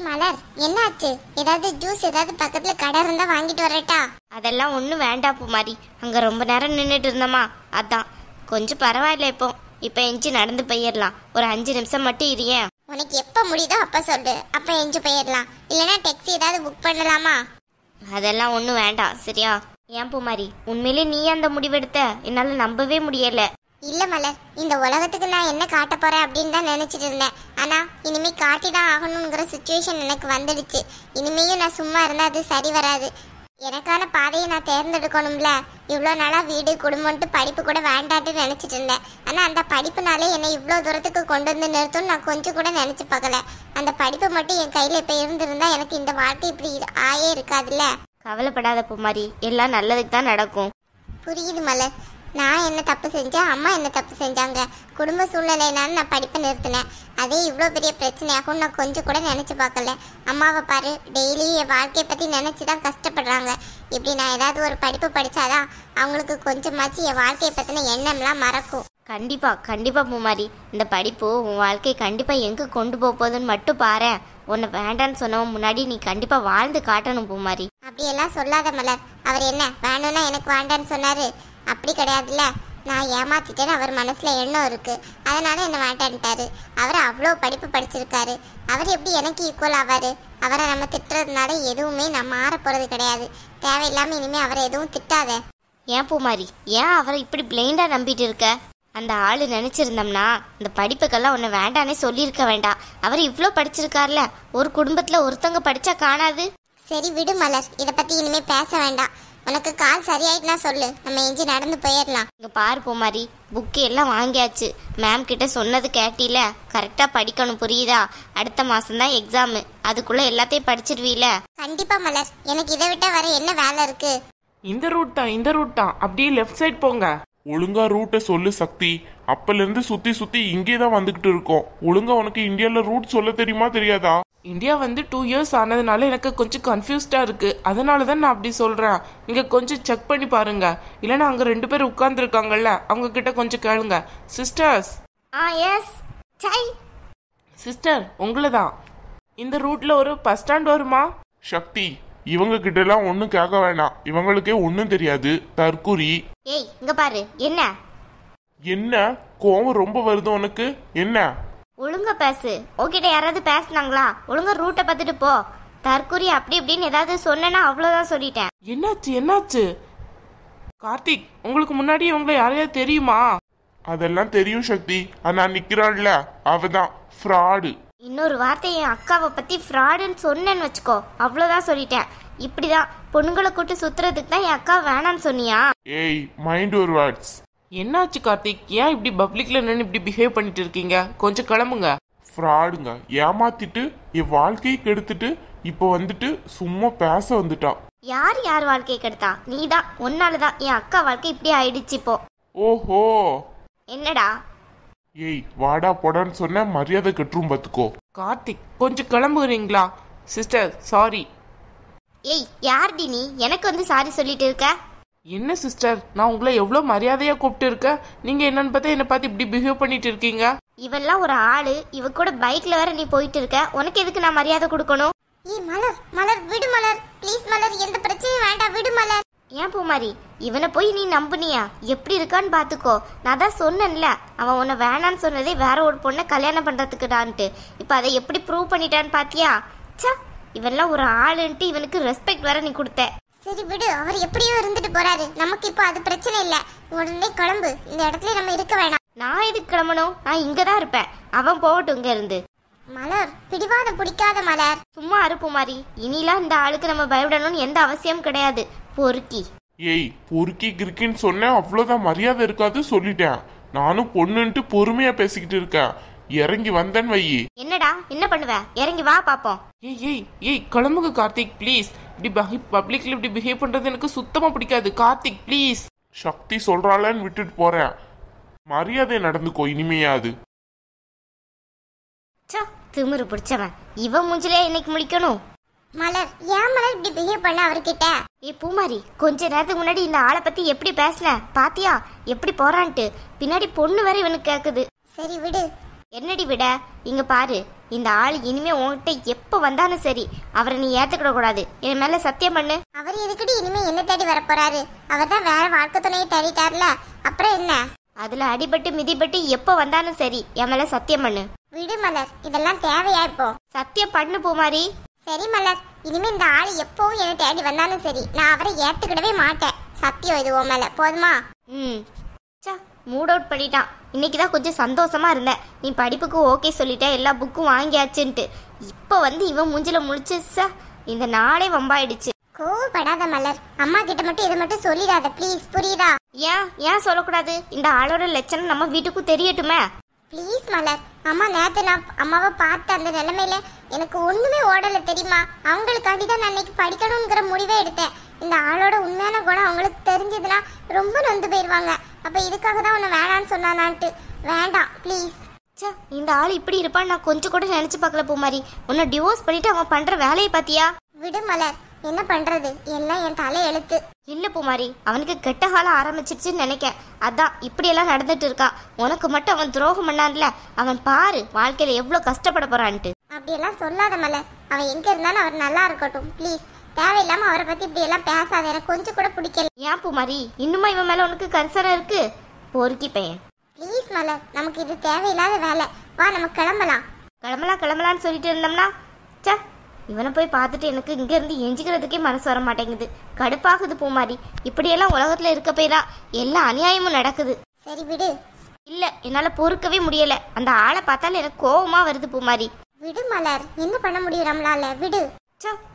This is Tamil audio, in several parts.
மலர் என்னாச்சு? ஏதாவது ஜூஸ் ஏதாவது பக்கத்துல கடை இருந்தா வாங்கிட்டு வரட்டா? அதெல்லாம் ஒன்றும் வேண்டாம் பூமாரி. அங்கே ரொம்ப நேரம் நின்றுட்டு இருந்தோமா, அதான் கொஞ்சம் பரவாயில்ல. இப்போ எஞ்சி நடந்து போயிடலாம். ஒரு 5 நிமிஷம் மட்டும் இருயேன். உனக்கு எப்போ முடியுதோ அப்போ சொல்லு, அப்போ எஞ்சி போயிடலாம். இல்லைன்னா டாக்ஸி ஏதாவது புக் பண்ணலாமா? அதெல்லாம் ஒன்றும் வேண்டாம் சரியா? ஏன் பூமாரி, உண்மையிலே நீ அந்த முடிவெடுத்த? என்னால் நம்பவே முடியலை. இல்ல மலர், இந்த உலகத்துக்கு நான் என்ன காட்ட போறேன் அப்படின்னு தான் நினைச்சிட்டு இருந்தேன். ஆனா இனிமே காட்டி தான் ஆகணுங்கிற சுச்சுவேஷன் எனக்கு வந்துடுச்சு. இனிமேயும் நான் சும்மா இருந்தா அது சரி வராது. எனக்கான பாதையை நான் தேர்ந்தெடுக்கணும்ல. இவ்வளோ நாளா வீடு குடும்பம்ட்டு படிப்பு கூட வேண்டாட்டு நினைச்சிட்டு இருந்தேன். ஆனா அந்த படிப்புனாலே என்னை இவ்வளோ தூரத்துக்கு கொண்டு வந்து நிறுத்தும் நான் கொஞ்சம் கூட நினைச்சு பார்க்கல. அந்த படிப்பு மட்டும் என் கையில இப்ப இருந்திருந்தா எனக்கு இந்த வாழ்க்கை இப்படி ஆயே இருக்காதுல்ல. கவலைப்படாத பூமாரி, எல்லாம் நல்லதுக்கு தான் நடக்கும். புரியுது மலர். நான் என்ன தப்பு செஞ்சேன், அம்மா என்ன தப்பு செஞ்சாங்க, குடும்ப சூழ்நிலைனாலும் நான் படிப்பை நிறுத்தினேன். அதே இவ்வளோ பெரிய பிரச்சனையாகும் நான் கொஞ்சம் கூட நினச்சி பார்க்கல. அம்மாவை பாரு, டெய்லி என் வாழ்க்கையை பற்றி நினச்சி தான் கஷ்டப்படுறாங்க. இப்படி நான் ஏதாவது ஒரு படிப்பு படித்தாதான் அவங்களுக்கு கொஞ்சமாச்சு என் வாழ்க்கையை பற்றின எண்ணம்லாம் மறக்கும். கண்டிப்பா பூமாரி, இந்த படிப்பு உன் வாழ்க்கை கண்டிப்பாக எங்கே கொண்டு போகுதுன்னு மட்டும் பாரு. உன்னை வேண்டான்னு சொன்னவன் முன்னாடி நீ கண்டிப்பாக வாழ்ந்து காட்டணும் பூமாரி. அப்படியெல்லாம் சொல்லாத மலர். அவர் என்ன வேணும்னா எனக்கு வேண்டான்னு சொன்னாரு? அப்படி கிடையாதுல்ல. நான் ஏமாத்திட்டேன்னு அவர் மனசுல எண்ணம் இருக்கு, அதனால என்ன வேண்டான்ட்டாரு. அவர் அவ்வளோ படிப்பு படிச்சிருக்காரு. அவர் எப்படி எனக்கு ஈக்குவல் ஆவாரு? அவரை நம்ம திட்டுறதுனால எதுவுமே நான் மாற போறது கிடையாது. தேவையில்லாம இனிமே அவரை எதுவும் திட்டாத. ஏன் பூமாரி, ஏன் அவரை இப்படி பிளைண்டா நம்பிட்டு இருக்க? அந்த ஆளு நினைச்சிருந்தோம்னா இந்த படிப்புக்கெல்லாம் ஒன்று வேண்டானே சொல்லியிருக்க வேண்டாம். அவர் இவ்வளோ படிச்சிருக்கார்ல, ஒரு குடும்பத்தில் ஒருத்தங்க படிச்சா காணாது. சரி விடு மலர், இதை பத்தி இனிமே பேச வேண்டாம். உனக்கு கால் சரியாயிட்டுனா சொல்லு, நம்ம எஞ்சி நடந்து போயிடலாம். இங்கே பாரு பூமாரி, புக்கு எல்லாம் வாங்கியாச்சு. மேம் கிட்ட சொன்னது கேட்டில, கரெக்டாக படிக்கணும் புரியுதா? அடுத்த மாதம்தான் எக்ஸாமு, அதுக்குள்ளே எல்லாத்தையும் படிச்சிருவீல? கண்டிப்பா மலர், எனக்கு இதை விட்டா வர என்ன வேலை இருக்கு? இந்த ரூட் தான் அப்படியே லெஃப்ட் சைட் போங்க. ஒழுங்கா ரூட்டை சொல்லு சக்தி. அப்பல இருந்து சுத்தி சுத்தி இங்கே தான் வந்துகிட்டு இருக்கோம். ஒழுங்கா உனக்கு இந்தியால ரூட் சொல்ல தெரியுமா தெரியாதா? இந்தியா வந்து 2 இயர்ஸ் ஆனதுனால எனக்கு கொஞ்சம் கன்ஃபியூஸ்டா இருக்கு. அதனால தான் நான் அப்படி சொல்றேன். நீங்க கொஞ்சம் செக் பண்ணி பாருங்க. இல்லைன்னா அங்க 2 பேர் உட்கார்ந்து இருக்காங்கல்ல, அவங்க கிட்ட கொஞ்சம் கேளுங்க. சிஸ்டர்ஸ். எஸ் சை சிஸ்டர், உங்களை தான். இந்த ரூட்ல ஒரு பஸ் ஸ்டாண்ட் வருமா? சக்தி, இவங்க கிட்ட எல்லாம் ஒன்னும் கேட்க வேண்டாம். இவங்களுக்கே ஒன்னும் தெரியாது, தற்குறி. ஏய் இங்க பாரு. என்ன கோவம் ரொம்ப வருது உனக்கு? என்ன ஒழுங்கா பேசு. உன்கிட்ட யாராவது பேசுனாங்களா? ஒழுங்கா ரூட்டை பார்த்துட்டு போ. தற்கூரி அப்படி இப்படின்னு ஏதாவது சொன்னா அவ்வளவுதான் சொல்லிட்டேன். என்னாச்சு? கார்த்திக், உங்களுக்கு முன்னாடி இவங்களை யாரையாவது தெரியுமா? அதெல்லாம் தெரியும் சக்தி. நான் நிக்கிறான்ல, அவதான் ஃப்ராடு. இன்னொரு வார்த்தை என் அக்காவை பத்தி ஃப்ராடுன்னு சொன்னேன்னு வச்சுக்கோ, அவ்வளவுதான் சொல்லிட்டேன். இப்படிதான் பொண்ணுங்களை கூட்டு சுத்துறதுக்கு தான் என் அக்கா வேணான்னு சொன்னியா? ஏய், மைண்ட் யுவர் வேர்ட்ஸ். என்னாச்சு கார்த்திக், ஏன் இப்படி பப்ளிக்ல நின்று இப்படி பிஹேவ் பண்ணிட்டு இருக்கீங்க? கொஞ்சம் கிளம்புங்க. ஃப்ராடுங்க, ஏமாத்திட்டு என் வாழ்க்கையை கெடுத்துட்டு இப்போ வந்துட்டு சும்மா பேச வந்துட்டான். யார் வாழ்க்கையை கெடுத்தா? நீதான். ஒன்னாலதான் என் அக்கா வாழ்க்கை இப்படி ஆயிடுச்சு இப்போ. ஓஹோ. என்னடா? ஏய் வாடா போடான்னு சொன்ன மரியாதை கெட்டுரும் பாத்துக்கோ. கார்த்திக், கொஞ்சம் கிளம்புறீங்களா? Sister sorry. ஏய் யார்டி நீ எனக்கு வந்து சாரி சொல்லிட்டு இருக்க? என்ன சிஸ்டர், நான் உங்களை எவ்வளவு மரியாதையா கூப்பிட்டு இருக்கேன். நீங்க என்னன்னு பார்த்தா என்ன பார்த்து இப்படி பிஹேவ் பண்ணிட்டு இருக்கீங்க. இவெல்லாம் ஒரு ஆளு, இவ கூட பைக்ல வேற நீ போயிட்டு இருக்க. உனக்கு எதுக்கு நான் மரியாதை கொடுக்கணும்? ஏய் மலர் விடு மலர், ப்ளீஸ் மலர், எந்த பிரச்சனையும் வேண்டாம், விடு மலர். ஏன் பூமாரி, இவனை போய் நீ நம்புனியா? எப்படி இருக்கான்னு பாத்துக்கோ. நான் தான் சொன்னேன்ல, அவன் உன்னை வேணான்னு சொன்னதே வேற ஒரு பொண்ணை கல்யாணம் பண்றதுக்குடான்ட்டு. இப்ப அதை எப்படி ப்ரூவ் பண்ணிட்டான்னு பாத்தியா? சா, இவெல்லாம் ஒரு ஆளுன்ட்டு இவனுக்கு ரெஸ்பெக்ட் வேற நீ கொடுத்த. சரி விடு, அவர் எப்படியோ இருந்துட்டு போறாரு. நமக்கு இப்போ அது பிரச்சனை இல்ல. உடனே கிளம்பு, இந்த இடத்துல நம்ம இருக்க வேணாம். நான் எதுக்கு கிளம்பணும்? நான் இங்கதான் இருப்பேன். அவன் போகட்டும் இங்க இருந்து. மலர், பிடிவாதம் பிடிக்காத மலர். சும்மா அறுப்புமாரி, இனிலாம் இந்த ஆளுக்கு நம்ம பயப்படணும்னு எந்த அவசியம் கிடையாது. பொறுக்கி. ஏய், பொறுக்கி கிறுக்கின்னு சொன்ன அவ்வளவுதான் மரியாதை இருக்காது சொல்லிட்டேன். நானும் பொண்ணுன்ட்டு பொறுமையா பேசிக்கிட்டு இருக்கேன். இறங்கி வந்தேன்னு வையி. என்னடா என்ன பண்ணுவ? இறங்கி வா பாப்போம். ஏய் கிளம்புங்க கார்த்திக் ப்ளீஸ். இப்படி பப்ளிக்ல இப்படி பிஹேவ் பண்றது எனக்கு சுத்தமா பிடிக்காது. கார்த்திக் ப்ளீஸ். சக்தி சொல்றாளன்னு விட்டுட்டு போறேன். மரியாதை நடந்துக்கோ இனிமையாது. திமிரு பிடிச்சவன் இவன் மூஞ்சிலே இன்னைக்கு முடிக்கணும். மலர், ஏன் மலர் இப்படி பிஹேவ் பண்ண அவர்கிட்ட? ஏ பூமாரி, கொஞ்ச நேரத்துக்கு முன்னாடி இந்த ஆளை பத்தி எப்படி பேசின பாத்தியா? எப்படி போறான்ட்டு. பின்னாடி பொண்ணு வேற இவனுக்கு கேக்குது. சரி விடு. என்னடி விட? இங்க பாரு, இந்த ஆள் இனிமே உன்கிட்ட எப்போ வந்தாலும் சரி அவரை நீ ஏத்துக்கிட கூடாது. என் மேல சத்தியம் பண்ணு. அவர் எதுக்குடி இனிமே என்ன தேடி வர போறாரு? அவர் தான் வேற வாழ்க்கை துணையை தேடிட்டார்ல, அப்புறம் என்ன? அதுல அடிபட்டு மிதிபட்டு எப்போ வந்தாலும் சரி என் மேல சத்தியம் பண்ணு. விடு மலர், இதெல்லாம் தேவையா இப்போ? சத்தியம் பண்ணு பூமாரி. சரி மலர், இனிமே இந்த ஆள் எப்பவும் என்னை தேடி வந்தாலும் சரி நான் அவரை ஏத்துக்கிடவே மாட்டேன். சத்தியம் இது உன் மேல, போதுமா? சா, மூட் அவுட் பண்ணிட்டான். இன்னைக்கு தான் கொஞ்சம் சந்தோஷமா இருந்தேன். நீ படிப்புக்கு ஓகே சொல்லிட்ட, எல்லா புக்கும் வாங்கியாச்சுன்ட்டு. இப்போ வந்து இவன் மூஞ்சில முழிச்சு இந்த நாளே வம்பாயிடுச்சு. கோவப்படாத மலர், அம்மா கிட்ட மட்டும் இதை மட்டும் சொல்லிடாத ப்ளீஸ், புரியுதா? ஏன் சொல்லக்கூடாது? இந்த ஆளோட லட்சணம் நம்ம வீட்டுக்கும் தெரியட்டுமே. ப்ளீஸ் மலர், அம்மா நேத்து நான் அம்மாவை பார்த்த அந்த நிலைமையில எனக்கு ஒண்ணுமே ஓடல தெரியுமா? அவங்களுக்காண்டி தான் நான் இன்னைக்கு படிக்கணுங்கிற முடிவே எடுத்தேன். இந்த ஆளோட உண்மையான குணம் அவங்களுக்கு தெரிஞ்சதுன்னா ரொம்ப நொந்து போயிடுவாங்க. அப்ப இதுக்காக தான் உன்னை வேணான்னு சொன்னானான்ட்டு. வேண்டாம் ப்ளீஸ். இந்த ஆள் இப்படி இருப்பான்னு நான் கொஞ்சம் கூட நினைச்சு பார்க்கல பூமாரி. உன்னை டிவோர்ஸ் பண்ணிட்டு அவன் பண்ற வேலையை பாத்தியா? விடு மலர், என்ன பண்றது, எல்லாம் என் தலை எழுத்து. இல்ல பூமாரி, அவனுக்கு கெட்ட காலம் ஆரம்பிச்சிருச்சுன்னு நினைக்க. அதான் இப்படி எல்லாம் நடந்துட்டு இருக்கான். உனக்கு மட்டும் அவன் துரோகம் பண்ணான்ல, அவன் பாரு வாழ்க்கையில எவ்வளவு கஷ்டப்பட போறான்ட்டு. அப்படியெல்லாம் சொல்லாத மலர், அவன் எங்க இருந்தாலும் அவர் நல்லா இருக்கட்டும் ப்ளீஸ். தேவையில்லாம அவரை பத்தி இப்படி எல்லாம் பேசாத, எனக்கு கொஞ்சம் கூட பிடிக்கல. ஏன் பூமாரி, இன்னுமா இவன் மேல உனக்கு கரிசனம் இருக்கு? பொறுக்கி பையன். ப்ளீஸ் மலர், நமக்கு இது தேவையில்லாத வேலை. வா நம்ம கிளம்பலாம். கிளம்பலான்னு சொல்லிட்டு இருந்தோம்னா இவனை போய் பார்த்துட்டு எனக்கு இங்க இருந்து எஞ்சிக்கிறதுக்கே மனசு வர மாட்டேங்குது. கடுப்பாகுது பூமாரி. இப்படியெல்லாம் உலகத்துல இருக்க போய் தான் எல்லா அநியாயமும் நடக்குது. சரி விடு. இல்ல, என்னால பொறுக்கவே முடியல. அந்த ஆளை பார்த்தாலும் எனக்கு கோவமா வருது பூமாரி. விடு மலர், என்ன பண்ண முடியும் நம்மளால, விடு.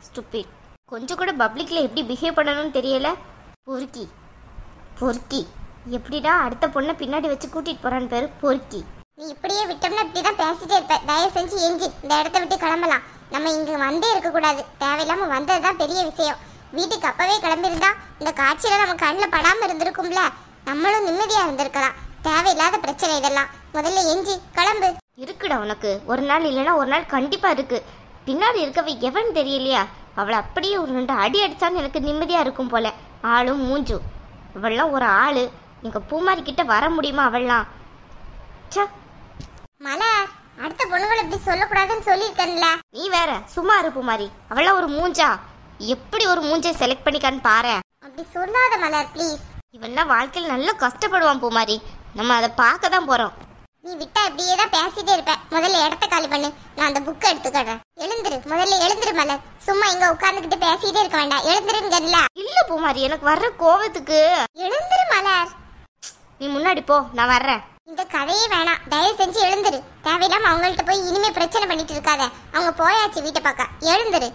ஸ்டூபிட். கொஞ்சம் கூட பப்ளிக்ல எப்படி பிஹேவ் பண்ணணும்னு தெரியல. பொறுக்கி எப்படிடா அடுத்த பொண்ணை பின்னாடி வச்சு கூட்டிட்டு போறான்னு பேரு பொறுக்கி. நீ இப்படியே விட்டோம்னா இப்படிதான் பேசிட்டே இருப்ப. தயவு செஞ்சு எஞ்சி இந்த இடத்த விட்டு கிளம்பலாம். நம்ம இங்க வந்தே இருக்க கூடாது. தேவையில்லாம வந்ததுதான் பெரிய விஷயம். வீட்டுக்கு அப்பவே கிளம்பிருந்தா இந்த காட்சியில நம்ம கண்ணில் படாம இருந்திருக்கும்ல, நம்மளும் நிம்மதியா இருந்திருக்கலாம். தேவையில்லாத பிரச்சனை இதெல்லாம். முதல்ல எஞ்சி கிளம்பு. இருக்குடா உனக்கு ஒரு நாள் இல்லைன்னா ஒரு நாள் கண்டிப்பா இருக்கு. பின்னாடி இருக்கவே எவன் தெரியலையா? அவளை அப்படியே ஒரு 2 அடி அடிச்சான்னு எனக்கு நிம்மதியா இருக்கும் போல. ஆளும் மூஞ்சும். அவள்லாம் ஒரு ஆளு. எங்க பூமாரி கிட்ட வர முடியுமா அவள்லாம்? மலர், அடுத்த பொண்ணுங்களை இப்படி சொல்லக்கூடாதுன்னு சொல்லியிருக்கேன்ல. நீ வேற சும்மா இரு பூமாரி. அவள்லாம் ஒரு மூஞ்சா? எப்படி ஒரு மூஞ்சை செலக்ட் பண்ணிக்கான்னு பாரு. அப்படி சொல்லாத மலர் ப்ளீஸ். இவன்லாம் வாழ்க்கையில் நல்லா கஷ்டப்படுவான் பூமாரி. நம்ம அதை பார்க்க தான் போறோம். நீ விட்டா இப்படியே தான் பேசிட்டே இருப்ப. முதல்ல இடத்த காலி பண்ணு, நான் அந்த புக்கை எடுத்துக்கிறேன். எழுந்துரு, முதல்ல எழுந்துரு மலர். சும்மா இங்க உட்கார்ந்துகிட்டு பேசிட்டே இருக்க வேண்டாம். எழுந்துருங்கல்ல. இல்ல பூமாரி, எனக்கு வர்ற கோவத்துக்கு. எழுந்துரு மலர். நீ முன்னாடி போ, நான் வர்றேன். இந்த கதையே வேணாம், தயவு செஞ்சு எழுந்துரு. தேவையில்லாம அவங்கள்ட்ட போய் இனிமே பிரச்சனை பண்ணிட்டு இருக்காத. அவங்க போயாச்சு வீட்டை பார்க்க. எழுந்துரு.